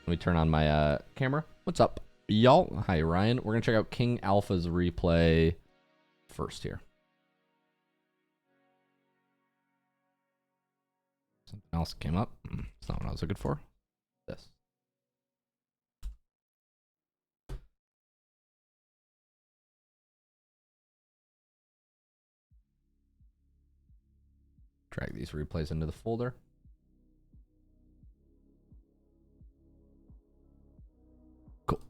Let me turn on my camera. What's up, y'all? Hi, Ryan. We're going to check out King Alpha's replay first here. Something else came up. It's not what I was looking for. This. Drag these replays into the folder. Cool.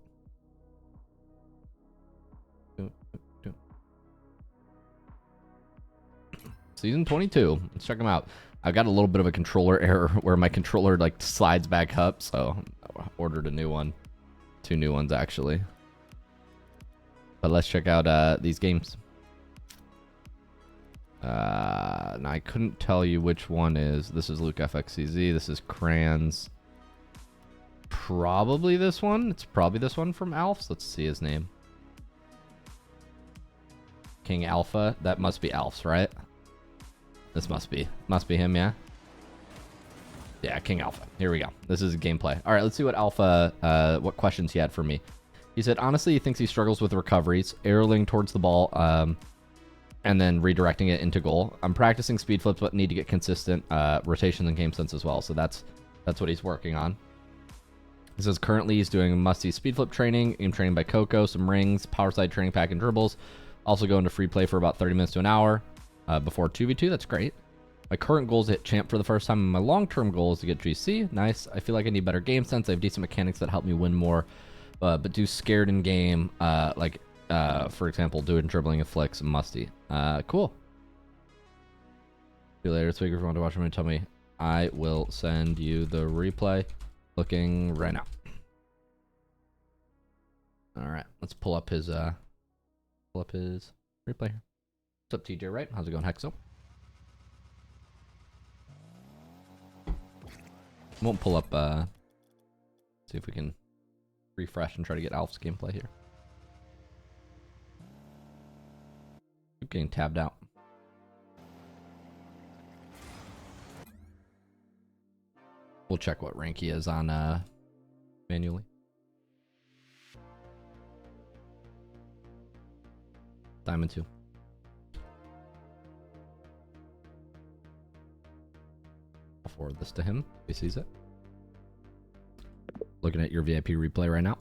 Season 22. Let's check them out. I got a little bit of a controller error where my controller like slides back up, so I ordered a new one. 2 new ones actually. But let's check out these games. Now I couldn't tell you which one is. This is Luke FXCZ. This is Kranz. Probably this one. It's probably this one from Alf's. Let's see his name. King Alpha. That must be Alf's, right? This must be him, yeah? Yeah, King Alpha. Here we go. This is gameplay. All right, let's see what Alpha, what questions he had for me. He said, honestly, he thinks he struggles with recoveries, arrowing towards the ball, and then redirecting it into goal. I'm practicing speed flips, but need to get consistent rotations and game sense as well. So that's what he's working on. He says currently he's doing musty speed flip training, aim training by Coco, some rings, power slide training pack, and dribbles. Also go into free play for about 30 minutes to an hour before 2v2. That's great. My current goal is to hit champ for the first time, and my long-term goal is to get GC. Nice. I feel like I need better game sense. I have decent mechanics that help me win more, but do scared in game, for example, doing dribbling and flicks and musty. Cool. See you later this week. If you want to watch me, tell me. I will send you the replay. Looking right now. All right, let's pull up his replay here. What's up, TJ? Right? How's it going, Hexo? Won't pull up. See if we can refresh and try to get Alf's gameplay here. Keep getting tabbed out. We'll check what rank he is on manually. Diamond 2. I'll forward this to him if he sees it. Looking at your VIP replay right now.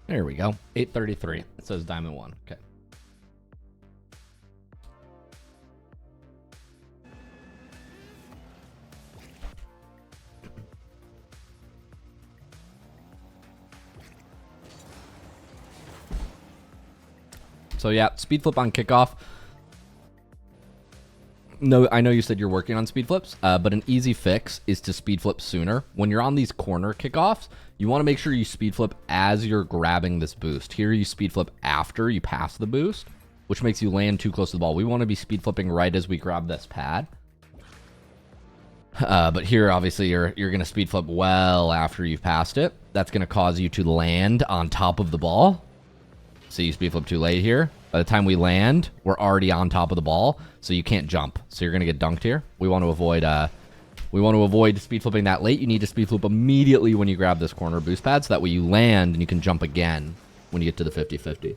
There we go. 833. It says Diamond 1. Okay. So yeah, speed flip on kickoff. No, I know you said you're working on speed flips, but an easy fix is to speed flip sooner. When you're on these corner kickoffs, you want to make sure you speed flip as you're grabbing this boost. Here you speed flip after you pass the boost, which makes you land too close to the ball. We want to be speed flipping right as we grab this pad. But here, obviously, you're going to speed flip well after you've passed it. That's going to cause you to land on top of the ball. So you speed flip too late here. By the time we land, we're already on top of the ball, so you can't jump. So you're gonna get dunked here. We want to avoid speed flipping that late. You need to speed flip immediately when you grab this corner boost pad, so that way you land and you can jump again when you get to the 50-50.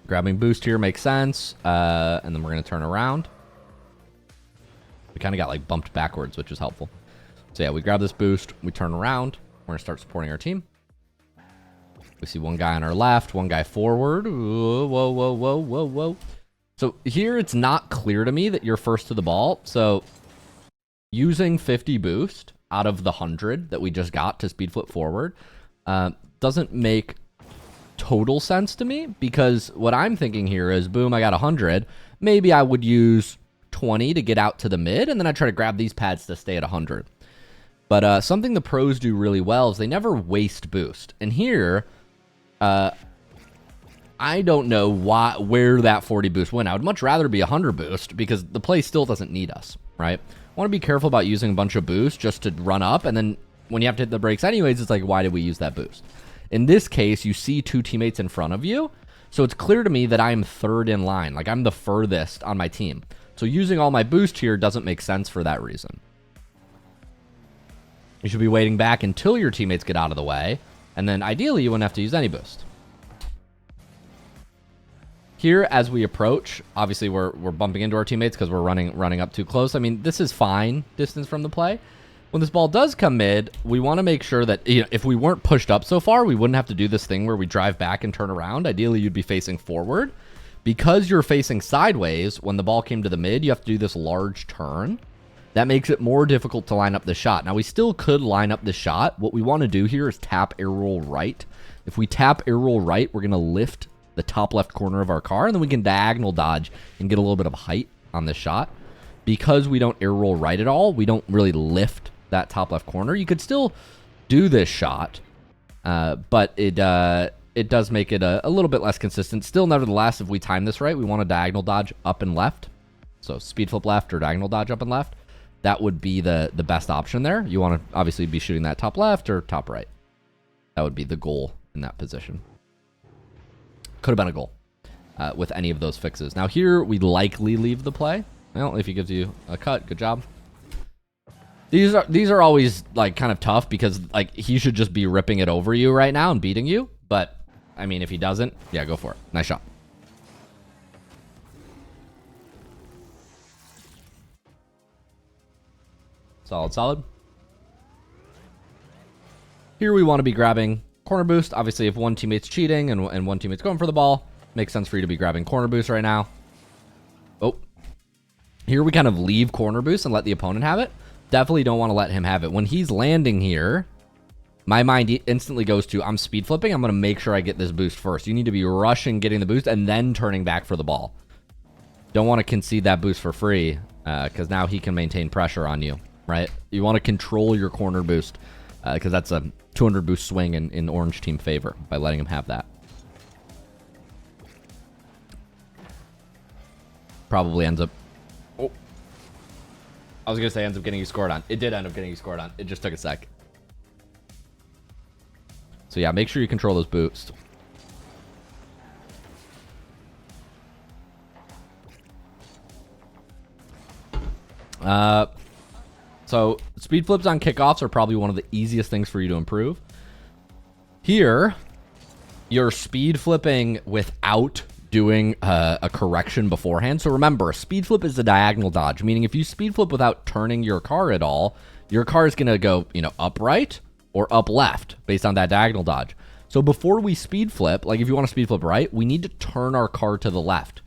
Grabbing boost here makes sense, and then we're gonna turn around. We kind of got like bumped backwards, which is helpful. So yeah, we grab this boost, we turn around, we're gonna start supporting our team. We see one guy on our left, one guy forward. Whoa, whoa, whoa, whoa, whoa, whoa. So here it's not clear to me that you're first to the ball. So using 50 boost out of the 100 that we just got to speed flip forward doesn't make total sense to me, because what I'm thinking here is, boom, I got 100. Maybe I would use 20 to get out to the mid, and then I try to grab these pads to stay at 100. But something the pros do really well is they never waste boost. And here, I don't know where that 40 boost went. I would much rather be 100 boost, because the play still doesn't need us, right? I want to be careful about using a bunch of boost just to run up and then when you have to hit the brakes anyways, it's like, why did we use that boost? In this case, you see 2 teammates in front of you. So it's clear to me that I'm third in line. Like, I'm the furthest on my team. So using all my boost here doesn't make sense for that reason. You should be waiting back until your teammates get out of the way. And then ideally, you wouldn't have to use any boost. Here, as we approach, obviously we're bumping into our teammates because we're running up too close. I mean, this is fine distance from the play. When this ball does come mid, we want to make sure that, you know, if we weren't pushed up so far, we wouldn't have to do this thing where we drive back and turn around. Ideally, you'd be facing forward. Because you're facing sideways, when the ball came to the mid, you have to do this large turn. That makes it more difficult to line up the shot. Now, we still could line up the shot. What we want to do here is tap air roll right. If we tap air roll right, we're going to lift the top left corner of our car, and then we can diagonal dodge and get a little bit of height on this shot. Because we don't air roll right at all, we don't really lift that top left corner. You could still do this shot, but it does make it a little bit less consistent. Still, nevertheless, if we time this right, we want to diagonal dodge up and left. So speed flip left or diagonal dodge up and left. That would be the best option there. You want to obviously be shooting that top left or top right. That would be the goal in that position. Could have been a goal with any of those fixes. Now here, we likely leave the play. Well, if he gives you a cut, good job. These are always like kind of tough because like he should just be ripping it over you right now and beating you. But I mean, if he doesn't, yeah, go for it. Nice shot. Solid, solid. Here we want to be grabbing corner boost. Obviously, if one teammate's cheating and one teammate's going for the ball, makes sense for you to be grabbing corner boost right now. Oh, here we kind of leave corner boost and let the opponent have it. Definitely don't want to let him have it. When he's landing here, my mind instantly goes to, I'm speed flipping. I'm going to make sure I get this boost first. You need to be rushing, getting the boost, and then turning back for the ball. Don't want to concede that boost for free because now he can maintain pressure on you, right? You want to control your corner boost because that's a 200 boost swing in orange team favor by letting him have that. Probably ends up... Oh. I was going to say ends up getting you scored on. It did end up getting you scored on. It just took a sec. So yeah, make sure you control those boosts. So speed flips on kickoffs are probably one of the easiest things for you to improve. Here, you're speed flipping without doing a correction beforehand. So remember, a speed flip is a diagonal dodge, meaning if you speed flip without turning your car at all, your car is going to go, you know, upright or up left based on that diagonal dodge. So before we speed flip, like if you want to speed flip right, we need to turn our car to the left.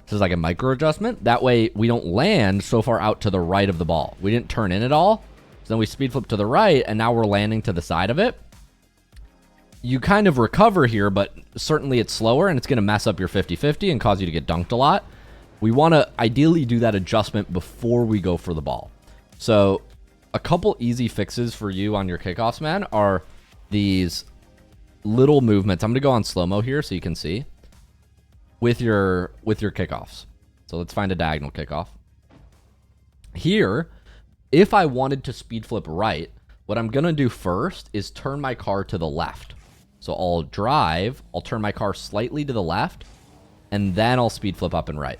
This is like a micro adjustment. That way we don't land so far out to the right of the ball. We didn't turn in at all. So then we speed flip to the right and now we're landing to the side of it. You kind of recover here, but certainly it's slower and it's going to mess up your 50-50 and cause you to get dunked a lot. We want to ideally do that adjustment before we go for the ball. So a couple easy fixes for you on your kickoffs, man, are these little movements. I'm going to go on slow-mo here so you can see with your kickoffs. So let's find a diagonal kickoff. Here, if I wanted to speed flip right, what I'm going to do first is turn my car to the left. So I'll drive, I'll turn my car slightly to the left, and then I'll speed flip up and right.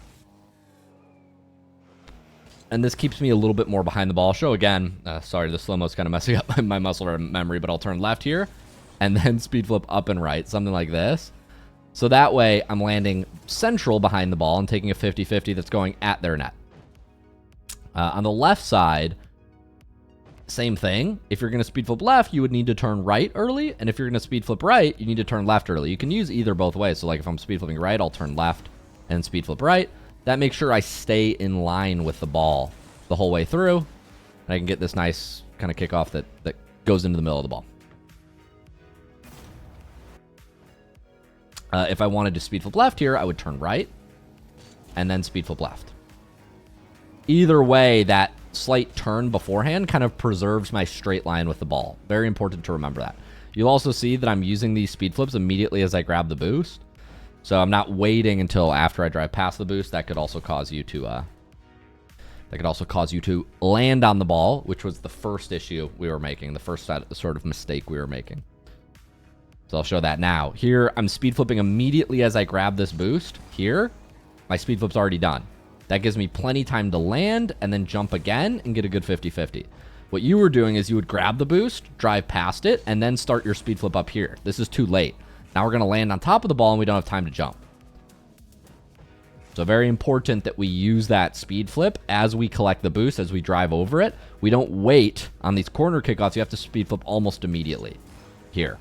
And this keeps me a little bit more behind the ball. So again, sorry, the slow-mo's kind of messing up my muscle memory, but I'll turn left here, and then speed flip up and right, something like this. So that way, I'm landing central behind the ball and taking a 50-50 that's going at their net. On the left side, same thing. If you're going to speed flip left, you would need to turn right early. And if you're going to speed flip right, you need to turn left early. You can use either both ways. So like if I'm speed flipping right, I'll turn left and speed flip right. That makes sure I stay in line with the ball the whole way through. And I can get this nice kind of kickoff that goes into the middle of the ball. If I wanted to speed flip left here, I would turn right and then speed flip left. Either way, that slight turn beforehand kind of preserves my straight line with the ball. Very important to remember that. You'll also see that I'm using these speed flips immediately as I grab the boost. So I'm not waiting until after I drive past the boost. That could also cause you to That could also cause you to land on the ball, which was the first issue we were making, the first sort of mistake we were making. So I'll show that now. Here, I'm speed flipping immediately as I grab this boost. Here, my speed flip's already done. That gives me plenty time to land and then jump again and get a good 50-50. What you were doing is you would grab the boost, drive past it, and then start your speed flip up here. This is too late. Now we're going to land on top of the ball and we don't have time to jump. So very important that we use that speed flip as we collect the boost, as we drive over it. We don't wait on these corner kickoffs. You have to speed flip almost immediately. Here.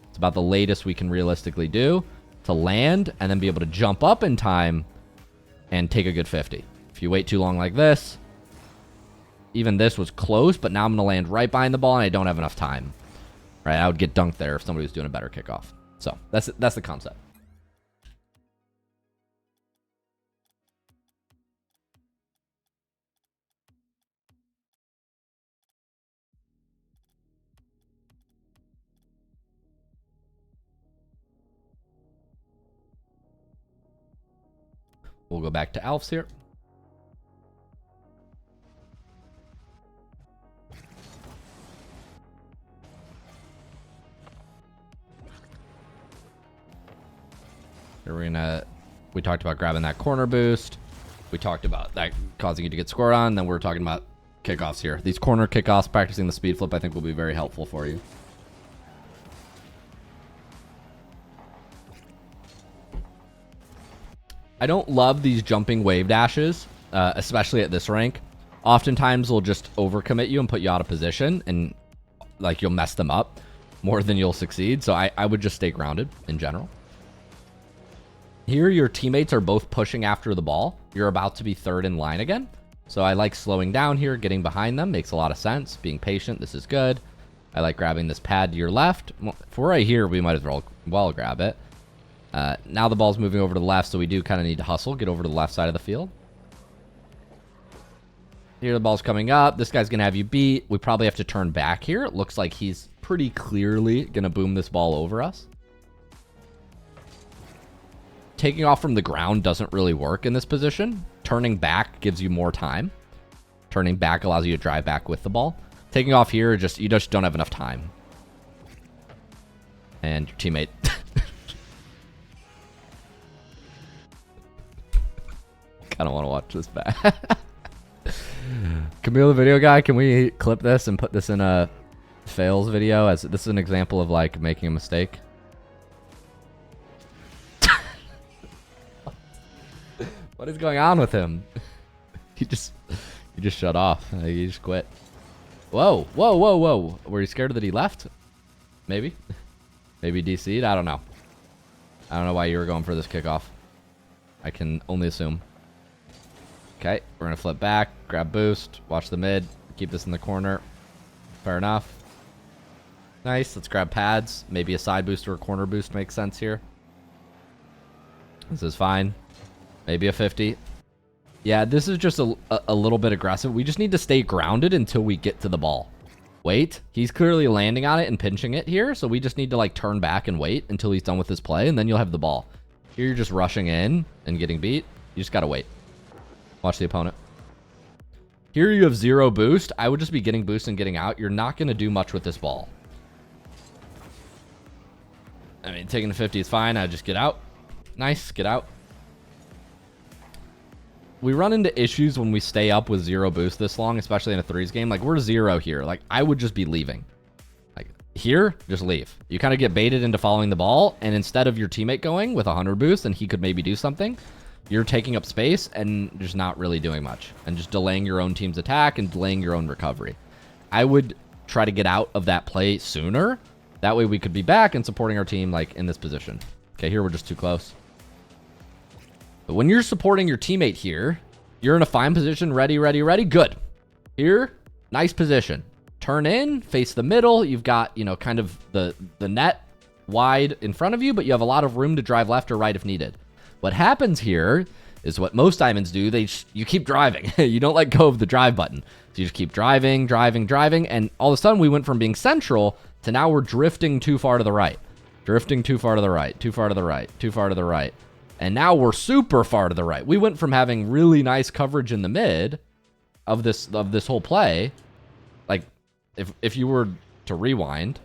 It's about the latest we can realistically do to land and then be able to jump up in time and take a good 50. If you wait too long like this, even this was close, but now I'm going to land right behind the ball and I don't have enough time. Right? I would get dunked there if somebody was doing a better kickoff. So that's the concept. We'll go back to Alf's here. Here we talked about grabbing that corner boost. We talked about that causing you to get scored on. Then we're talking about kickoffs here. These corner kickoffs, practicing the speed flip, I think will be very helpful for you. I don't love these jumping wave dashes, especially at this rank. Oftentimes they'll just overcommit you and put you out of position, and like you'll mess them up more than you'll succeed. So I would just stay grounded in general. Here your teammates are both pushing after the ball. You're about to be third in line again. So I like slowing down here, getting behind them. Makes a lot of sense. Being patient, this is good. I like grabbing this pad to your left. Well, if we're right here, we might as well grab it. Now the ball's moving over to the left, so we do kind of need to hustle, get over to the left side of the field. Here the ball's coming up. This guy's going to have you beat. We probably have to turn back here. It looks like he's pretty clearly going to boom this ball over us. Taking off from the ground doesn't really work in this position. Turning back gives you more time. Turning back allows you to drive back with the ball. Taking off here, you just don't have enough time. And your teammate... I don't want to watch this back. Camille the video guy, can we clip this and put this in a fails video? As this is an example of like making a mistake. What is going on with him? He just shut off. He just quit. Whoa, whoa, whoa, whoa. Were you scared that he left? Maybe. Maybe DC'd? I don't know. I don't know why you were going for this kickoff. I can only assume. Okay, we're going to flip back, grab boost, watch the mid, keep this in the corner. Fair enough. Nice, let's grab pads. Maybe a side boost or a corner boost makes sense here. This is fine. Maybe a 50. Yeah, this is just a little bit aggressive. We just need to stay grounded until we get to the ball. Wait, he's clearly landing on it and pinching it here, so we just need to like turn back and wait until he's done with his play, and then you'll have the ball. Here you're just rushing in and getting beat. You just gotta wait. Watch the opponent. Here you have 0 boost. I would just be getting boost and getting out. You're not going to do much with this ball. I mean, taking the 50 is fine. I just get out. Nice. Get out. We run into issues when we stay up with 0 boost this long, especially in a threes game. Like, we're 0 here. Like, I would just be leaving. Like, here, just leave. You kind of get baited into following the ball, and instead of your teammate going with 100 boost, and he could maybe do something, you're taking up space and just not really doing much and just delaying your own team's attack and delaying your own recovery. I would try to get out of that play sooner. That way we could be back and supporting our team like in this position. Okay, here we're just too close. But when you're supporting your teammate here, you're in a fine position. Ready, ready, ready. Good. Here, nice position. Turn in, face the middle. You've got, you know, kind of the net wide in front of you, but you have a lot of room to drive left or right if needed. What happens here is what most diamonds do. You keep driving. You don't let go of the drive button. So you just keep driving, driving, driving. And all of a sudden we went from being central to now we're drifting too far to the right. Drifting too far to the right, too far to the right, too far to the right. And now we're super far to the right. We went from having really nice coverage in the mid of this whole play, like if you were to rewind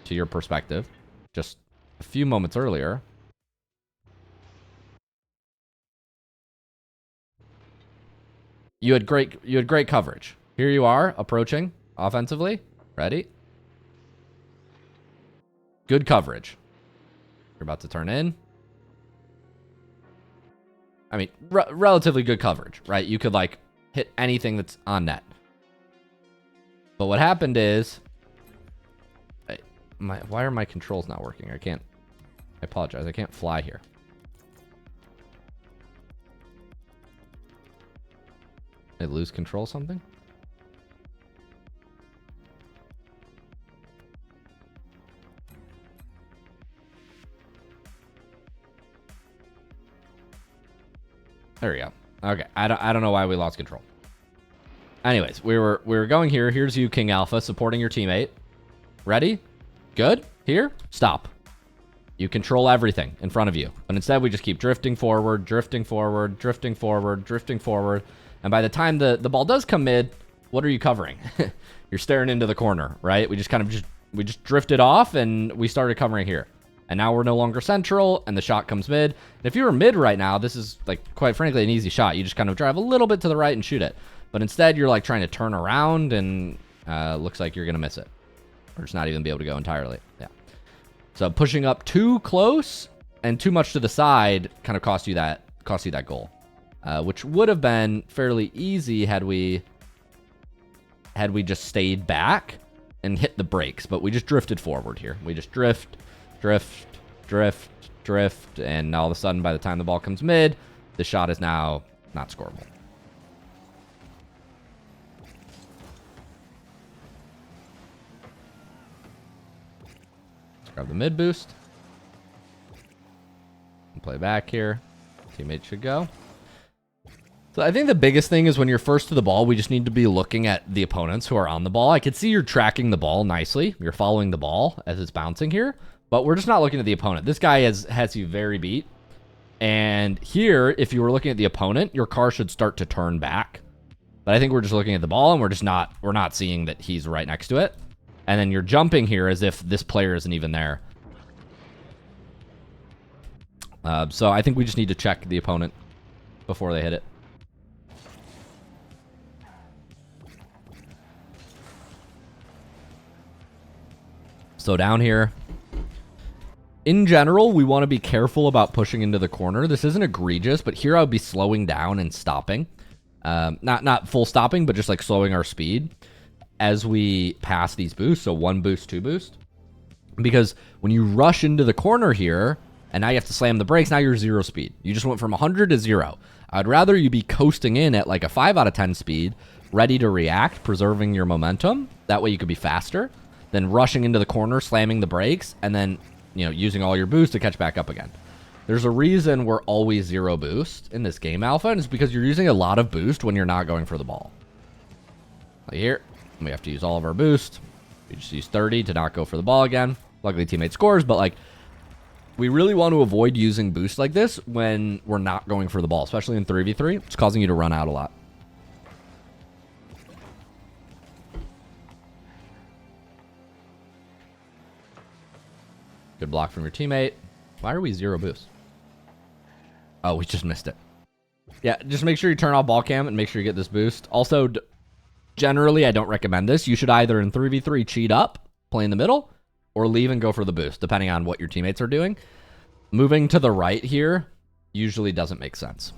to your perspective just a few moments earlier, you had great coverage. Here you are approaching offensively. Ready? Good coverage. You're about to turn in. I mean, relatively good coverage, right? You could like hit anything that's on net. But what happened is, why are my controls not working? I apologize. I can't fly here. Did I lose control something? There we go. Okay, I don't know why we lost control. Anyways, we were going here. Here's you, King Alpha, supporting your teammate. Ready? Good. Here. Stop. You control everything in front of you. But instead, we just keep drifting forward, drifting forward, drifting forward, drifting forward. And by the time the ball does come mid, what are you covering? You're staring into the corner, right? We just drifted off and we started covering here. And now we're no longer central, and the shot comes mid. And if you were mid right now, this is, like, quite frankly, an easy shot. You just kind of drive a little bit to the right and shoot it. But instead, you're, like, trying to turn around, and looks like you're going to miss it. Or just not even be able to go entirely. Yeah. So pushing up too close and too much to the side kind of cost you that goal. Which would have been fairly easy had we just stayed back and hit the brakes. But we just drifted forward here. We just drift, and all of a sudden, by the time the ball comes mid, the shot is now not scoreable. Let's grab the mid boost. And play back here. Teammate should go. So I think the biggest thing is when you're first to the ball, we just need to be looking at the opponents who are on the ball. I can see you're tracking the ball nicely. You're following the ball as it's bouncing here. But we're just not looking at the opponent. This guy has you very beat. And here, if you were looking at the opponent, your car should start to turn back. But I think we're just looking at the ball, and we're not seeing that he's right next to it. And then you're jumping here as if this player isn't even there. So I think we just need to check the opponent before they hit it. So down here. In general, we want to be careful about pushing into the corner. This isn't egregious, but here I would be slowing down and stopping. Not full stopping, but just like slowing our speed as we pass these boosts. So 1 boost, 2 boost. Because when you rush into the corner here, and now you have to slam the brakes, now you're 0 speed. You just went from 100 to 0. I'd rather you be coasting in at like a 5 out of 10 speed, ready to react, preserving your momentum. That way you could be faster than rushing into the corner, slamming the brakes, and then using all your boost to catch back up again. There's a reason we're always 0 boost in this game, Alpha, and it's because you're using a lot of boost when you're not going for the ball. Like here, we have to use all of our boost. We just use 30 to not go for the ball again. Luckily, teammate scores, but like, we really want to avoid using boost like this when we're not going for the ball, especially in 3v3. It's causing you to run out a lot. Good block from your teammate. Why are we 0 boost? Oh, we just missed it. Yeah, just make sure you turn off ball cam and make sure you get this boost. Also, generally, I don't recommend this. You should either in 3v3 cheat up, play in the middle, or leave and go for the boost, depending on what your teammates are doing. Moving to the right here usually doesn't make sense.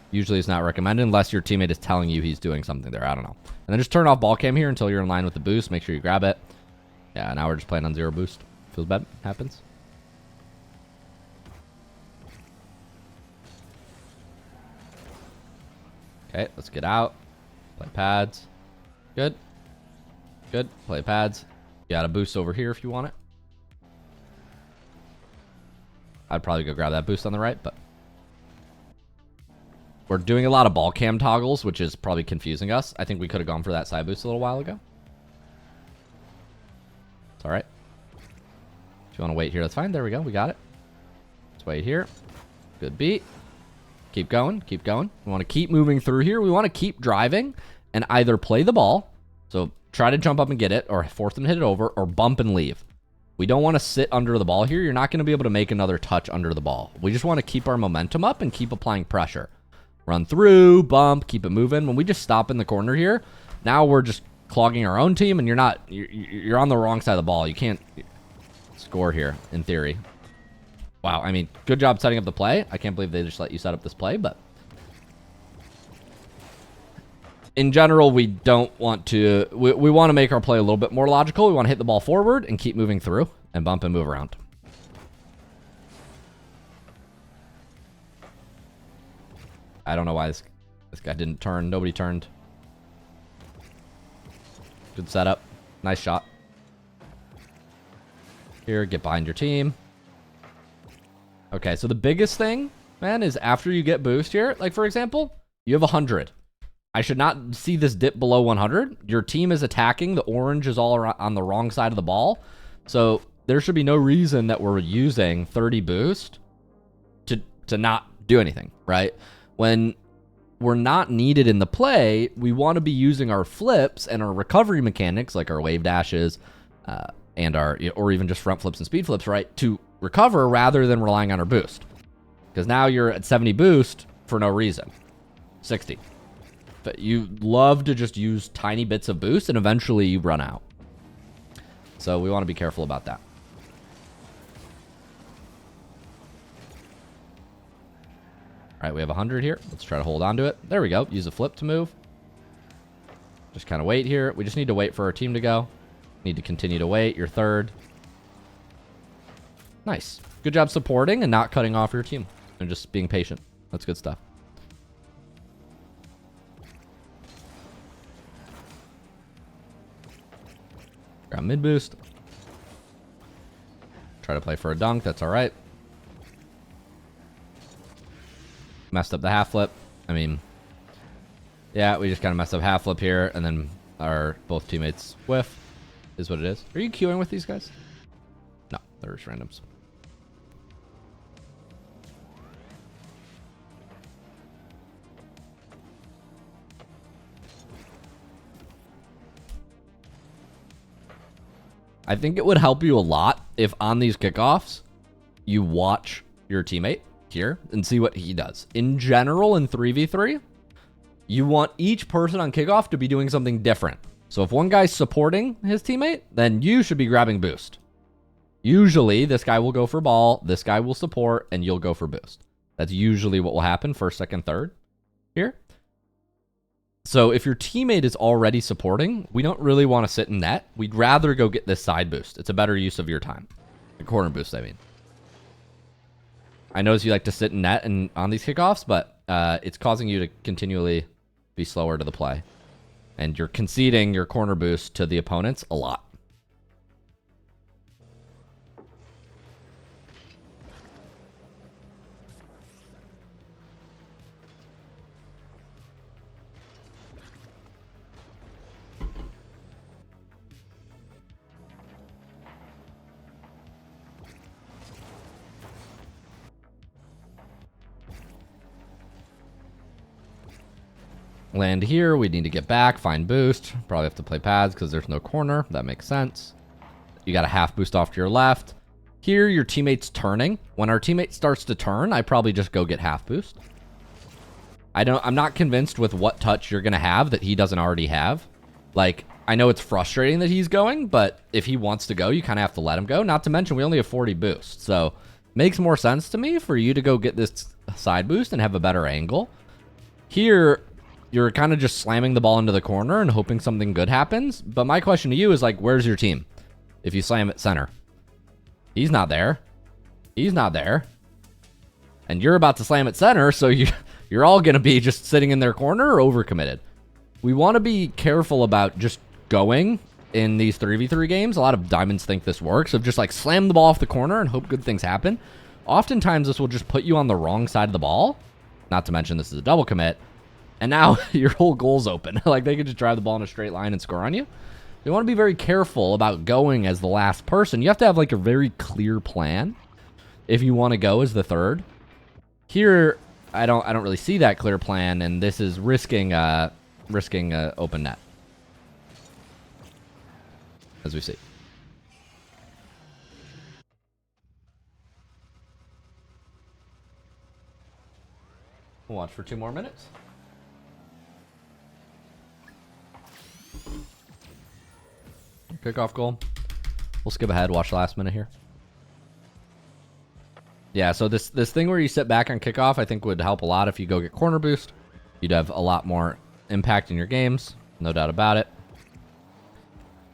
Usually it's not recommended unless your teammate is telling you he's doing something there. I don't know. And then just turn off ball cam here until you're in line with the boost. Make sure you grab it. Yeah, now we're just playing on 0 boost. Feels bad. Happens. Okay, let's get out. Play pads. Good. Good. Play pads. You got a boost over here if you want it. I'd probably go grab that boost on the right, but we're doing a lot of ball cam toggles, which is probably confusing us. I think we could have gone for that side boost a little while ago. It's all right. If you want to wait here, that's fine. There we go. We got it. Let's wait here. Good beat. Keep going. Keep going. We want to keep moving through here. We want to keep driving and either play the ball, so try to jump up and get it, or force them to hit it over, or bump and leave. We don't want to sit under the ball here. You're not going to be able to make another touch under the ball. We just want to keep our momentum up and keep applying pressure. Run through, bump, keep it moving. When we just stop in the corner here, now we're just clogging our own team, and you're on the wrong side of the ball. You can't score here, in theory. Wow, I mean, good job setting up the play. I can't believe they just let you set up this play, but in general, we don't want to... We want to make our play a little bit more logical. We want to hit the ball forward and keep moving through and bump and move around. I don't know why this guy didn't turn. Nobody turned. Good setup. Nice shot. Here, get behind your team. Okay, so the biggest thing, man, is after you get boost here, like for example, you have 100. I should not see this dip below 100. Your team is attacking. The orange is all on the wrong side of the ball. So there should be no reason that we're using 30 boost to not do anything, right? When we're not needed in the play, we want to be using our flips and our recovery mechanics, like our wave dashes, and or even just front flips and speed flips, right, to recover rather than relying on our boost. Because now you're at 70 boost for no reason. 60. But you love to just use tiny bits of boost, and eventually you run out. So we want to be careful about that. All right, we have 100 here. Let's try to hold on to it. There we go. Use a flip to move. Just kind of wait here. We just need to wait for our team to go. Need to continue to wait. You're third. Nice. Good job supporting and not cutting off your team and just being patient. That's good stuff. Grab mid boost. Try to play for a dunk. That's all right. Messed up the half flip. I mean, yeah, we just kind of messed up half flip here, and then our both teammates whiff. Is what it is. Are you queuing with these guys? No, they're just randoms. I think it would help you a lot if on these kickoffs you watch your teammate here and see what he does. In general, in 3v3, you want each person on kickoff to be doing something different. So if one guy's supporting his teammate, then you should be grabbing boost. Usually, this guy will go for ball, this guy will support, and you'll go for boost. That's usually what will happen first, second, third here. So if your teammate is already supporting, we don't really want to sit in net. We'd rather go get this side boost. It's a better use of your time. The corner boost, I mean. I notice you like to sit in net and on these kickoffs, but it's causing you to continually be slower to the play. And you're conceding your corner boost to the opponents a lot. Land here, we need to get back, find boost. Probably have to play pads because there's no corner. That makes sense. You got a half boost off to your left. Here, your teammate's turning. When our teammate starts to turn, I probably just go get half boost. I'm not convinced with what touch you're gonna have that he doesn't already have. Like, I know it's frustrating that he's going, but if he wants to go, you kind of have to let him go. Not to mention, we only have 40 boost. So, makes more sense to me for you to go get this side boost and have a better angle. Here, you're kind of just slamming the ball into the corner and hoping something good happens. But my question to you is, like, where's your team? If you slam it center. He's not there. He's not there. And you're about to slam it center, so you're all going to be just sitting in their corner or overcommitted. We want to be careful about just going in these 3v3 games. A lot of diamonds think this works, of just like slam the ball off the corner and hope good things happen. Oftentimes, this will just put you on the wrong side of the ball. Not to mention this is a double commit. And now your whole goal's open. Like, they could just drive the ball in a straight line and score on you. You want to be very careful about going as the last person. You have to have, like, a very clear plan if you want to go as the third. Here, I don't really see that clear plan, and this is risking open net, as we see. We'll watch for 2 more minutes. Kickoff goal. We'll skip ahead, watch the last minute here. Yeah, so this thing where you sit back on kickoff, I think would help a lot if you go get corner boost. You'd have a lot more impact in your games, no doubt about it.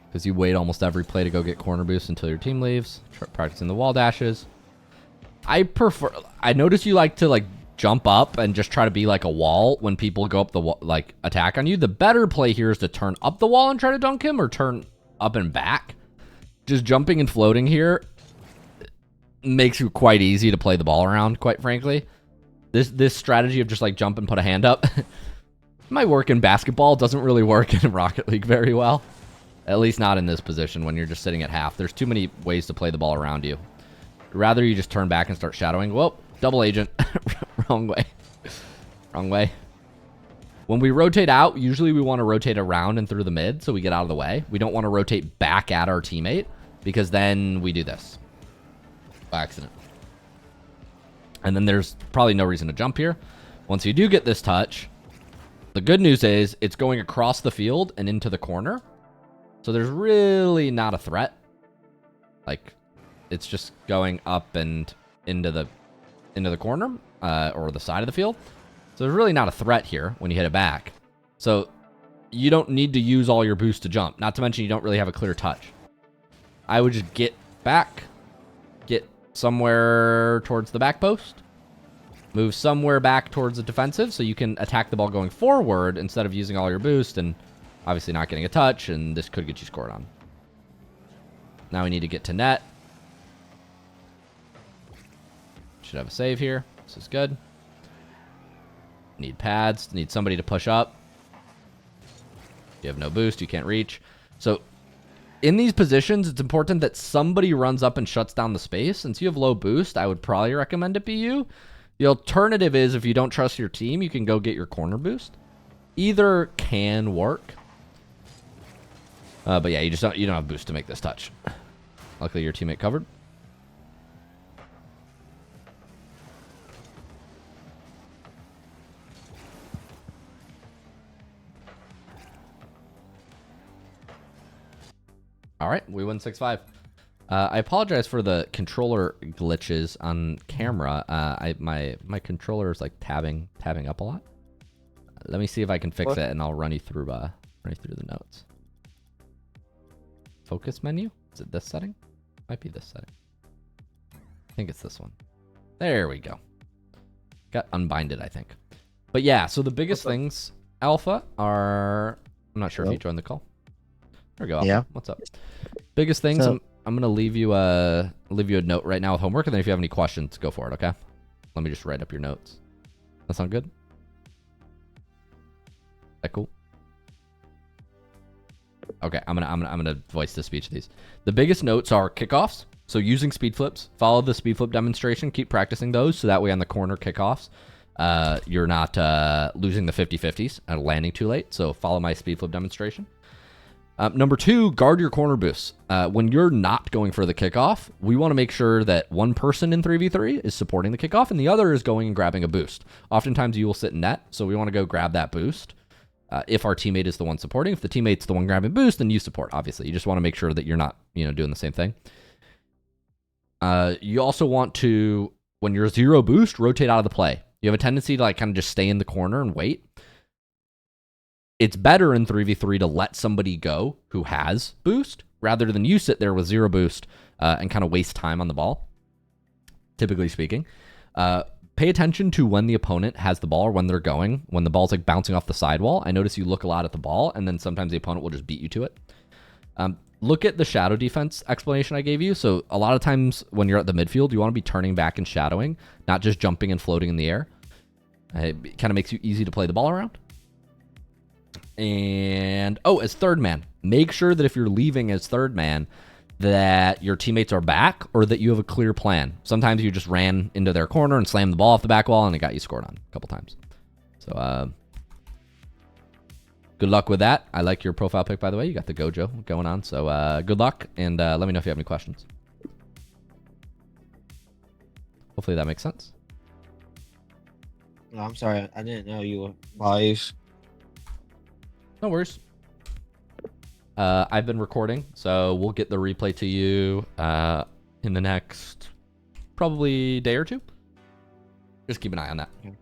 Because you wait almost every play to go get corner boost until your team leaves. Practicing the wall dashes. I notice you like to jump up and just try to be like a wall when people go up the wall, attack on you. The better play here is to turn up the wall and try to dunk him, or turn up and back. Just jumping and floating here makes it quite easy to play the ball around, quite frankly. This strategy of just jump and put a hand up might work in basketball. It doesn't really work in Rocket League very well. At least not in this position when you're just sitting at half. There's too many ways to play the ball around you. Rather you just turn back and start shadowing. Whoa, double agent. Wrong way. Wrong way. When we rotate out, usually we want to rotate around and through the mid so we get out of the way. We don't want to rotate back at our teammate, because then we do this. By accident. And then there's probably no reason to jump here. Once you do get this touch, the good news is it's going across the field and into the corner. So there's really not a threat. It's just going up and into the corner or the side of the field. So there's really not a threat here when you hit it back. So you don't need to use all your boost to jump. Not to mention you don't really have a clear touch. I would just get back, get somewhere towards the back post, move somewhere back towards the defensive so you can attack the ball going forward instead of using all your boost and obviously not getting a touch, and this could get you scored on. Now we need to get to net. Should have a save here. This is good. Need pads. Need somebody to push up. You have no boost. You can't reach. So in these positions, it's important that somebody runs up and shuts down the space. Since you have low boost, I would probably recommend it be you. The alternative is, if you don't trust your team, you can go get your corner boost. Either can work. But yeah, you don't have boost to make this touch. Luckily, your teammate covered. All right, we win 6-5. I apologize for the controller glitches on camera. My controller is tabbing up a lot. Let me see if I can fix it, and I'll run you through the notes. Focus menu? Is it this setting? Might be this setting. I think it's this one. There we go. Got unbinded, I think. But yeah, so the biggest things, Alpha, are... I'm not sure if you joined the call. There we go, Alpha. Yeah. What's up? Biggest things, I'm going to leave you a note right now with homework, and then if you have any questions, go for it, okay? Let me just write up your notes. That sound good? That cool? Okay, I'm gonna voice the speech of these. The biggest notes are kickoffs. So using speed flips, follow the speed flip demonstration, keep practicing those, so that way on the corner kickoffs, you're not losing the 50-50s and landing too late. So follow my speed flip demonstration. Number 2, guard your corner boosts. When you're not going for the kickoff, we want to make sure that one person in 3v3 is supporting the kickoff and the other is going and grabbing a boost. Oftentimes you will sit in net, so we want to go grab that boost. If our teammate is the one supporting. If the teammate's the one grabbing boost, then you support, obviously. You just want to make sure that you're not, doing the same thing. You also want to, when you're 0 boost, rotate out of the play. You have a tendency to kind of just stay in the corner and wait. It's better in 3v3 to let somebody go who has boost, rather than you sit there with 0 boost and kind of waste time on the ball, typically speaking. Pay attention to when the opponent has the ball or when they're going. When the ball's bouncing off the sidewall, I notice you look a lot at the ball, and then sometimes the opponent will just beat you to it. Look at the shadow defense explanation I gave you. So a lot of times when you're at the midfield, you want to be turning back and shadowing, not just jumping and floating in the air. It kind of makes you easy to play the ball around. And, as third man, make sure that if you're leaving as third man, that your teammates are back or that you have a clear plan. Sometimes you just ran into their corner and slammed the ball off the back wall and it got you scored on a couple times. So good luck with that. I like your profile pic, by the way. You got the Gojo going on. So good luck, and let me know if you have any questions. Hopefully that makes sense. No, I'm sorry. I didn't know you were live. No worries. I've been recording, so we'll get the replay to you in the next probably day or two. Just keep an eye on that. Okay.